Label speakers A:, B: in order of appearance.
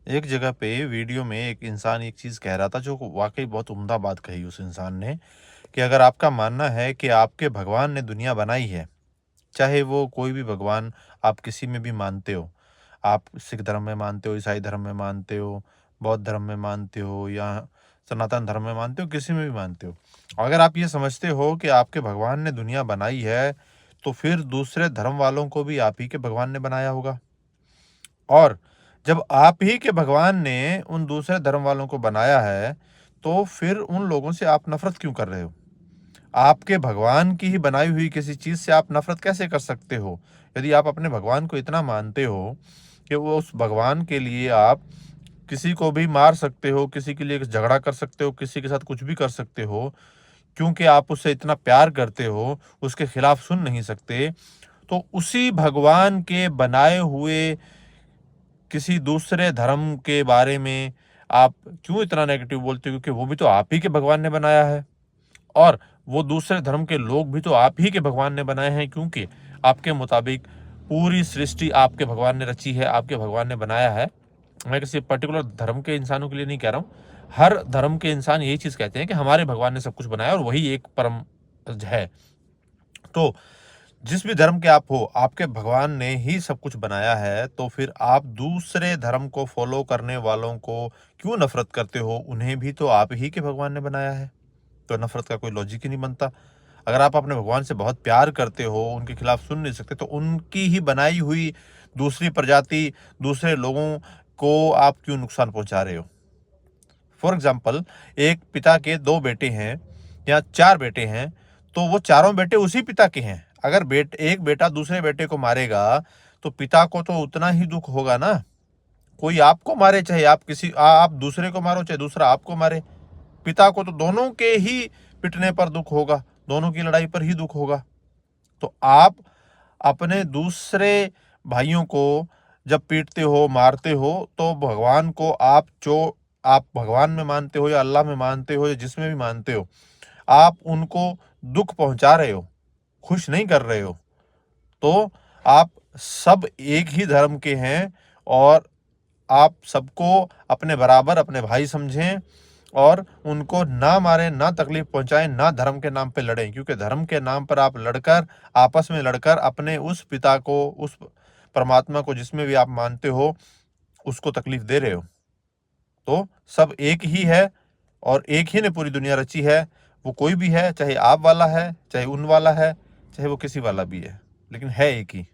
A: एक जगह पे वीडियो में एक इंसान एक चीज़ कह रहा था जो वाक़ई बहुत उम्दा बात कही उस इंसान ने, कि अगर आपका मानना है कि आपके भगवान ने दुनिया बनाई है, चाहे वो कोई भी भगवान आप किसी में भी मानते हो, आप सिख धर्म में मानते हो, ईसाई धर्म में मानते हो, बौद्ध धर्म में मानते हो या सनातन धर्म में मानते हो, किसी में भी मानते हो। अगर आप ये समझते हो कि आपके भगवान ने दुनिया बनाई है, तो फिर दूसरे धर्म वालों को भी आप ही के भगवान ने बनाया होगा। और जब आप ही के भगवान ने उन दूसरे धर्म वालों को बनाया है, तो फिर उन लोगों से आप नफ़रत क्यों कर रहे हो? आपके भगवान की ही बनाई हुई किसी चीज़ से आप नफ़रत कैसे कर सकते हो? यदि आप अपने भगवान को इतना मानते हो कि वो उस भगवान के लिए आप किसी को भी मार सकते हो, किसी के लिए झगड़ा कर सकते हो, किसी के साथ कुछ भी कर सकते हो, क्योंकि आप उससे इतना प्यार करते हो, उसके खिलाफ सुन नहीं सकते, तो उसी भगवान के बनाए हुए किसी दूसरे धर्म के बारे में आप क्यों इतना नेगेटिव बोलते हो? क्योंकि वो भी तो आप ही के भगवान ने बनाया है और वो दूसरे धर्म के लोग भी तो आप ही के भगवान ने बनाए हैं, क्योंकि आपके मुताबिक पूरी सृष्टि आपके भगवान ने रची है, आपके भगवान ने बनाया है। मैं किसी पर्टिकुलर धर्म के इंसानों के लिए नहीं कह रहा हूँ। हर धर्म के इंसान यही चीज़ कहते हैं कि हमारे भगवान ने सब कुछ बनाया और वही एक परम है। तो जिस भी धर्म के आप हो, आपके भगवान ने ही सब कुछ बनाया है, तो फिर आप दूसरे धर्म को फ़ॉलो करने वालों को क्यों नफ़रत करते हो? उन्हें भी तो आप ही के भगवान ने बनाया है। तो नफ़रत का कोई लॉजिक ही नहीं बनता। अगर आप अपने भगवान से बहुत प्यार करते हो, उनके खिलाफ सुन नहीं सकते, तो उनकी ही बनाई हुई दूसरी प्रजाति, दूसरे लोगों को आप क्यों नुकसान पहुँचा रहे हो? फॉर एग्ज़ाम्पल, एक पिता के 2 बेटे हैं या 4 बेटे हैं, तो वो चारों बेटे उसी पिता के हैं। अगर एक बेटा दूसरे बेटे को मारेगा, तो पिता को तो उतना ही दुःख होगा ना। कोई आपको मारे, चाहे आप आप दूसरे को मारो, चाहे दूसरा आपको मारे, पिता को तो दोनों के ही पिटने पर दुःख होगा, दोनों की लड़ाई पर ही दुःख होगा। तो आप अपने दूसरे भाइयों को जब पीटते हो, मारते हो, तो भगवान को आप भगवान में मानते हो या अल्लाह में मानते हो या जिसमें भी मानते हो, आप उनको दुःख पहुँचा रहे हो, खुश नहीं कर रहे हो। तो आप सब एक ही धर्म के हैं और आप सबको अपने बराबर अपने भाई समझें और उनको ना मारें, ना तकलीफ पहुँचाएँ, ना धर्म के नाम पे लड़ें, क्योंकि धर्म के नाम पर आप लड़कर, आपस में लड़कर अपने उस पिता को, उस परमात्मा को जिसमें भी आप मानते हो, उसको तकलीफ दे रहे हो। तो सब एक ही है और एक ही ने पूरी दुनिया रची है। वो कोई भी है, चाहे आप वाला है, चाहे उन वाला है, चाहे वो किसी वाला भी है, लेकिन है एक ही।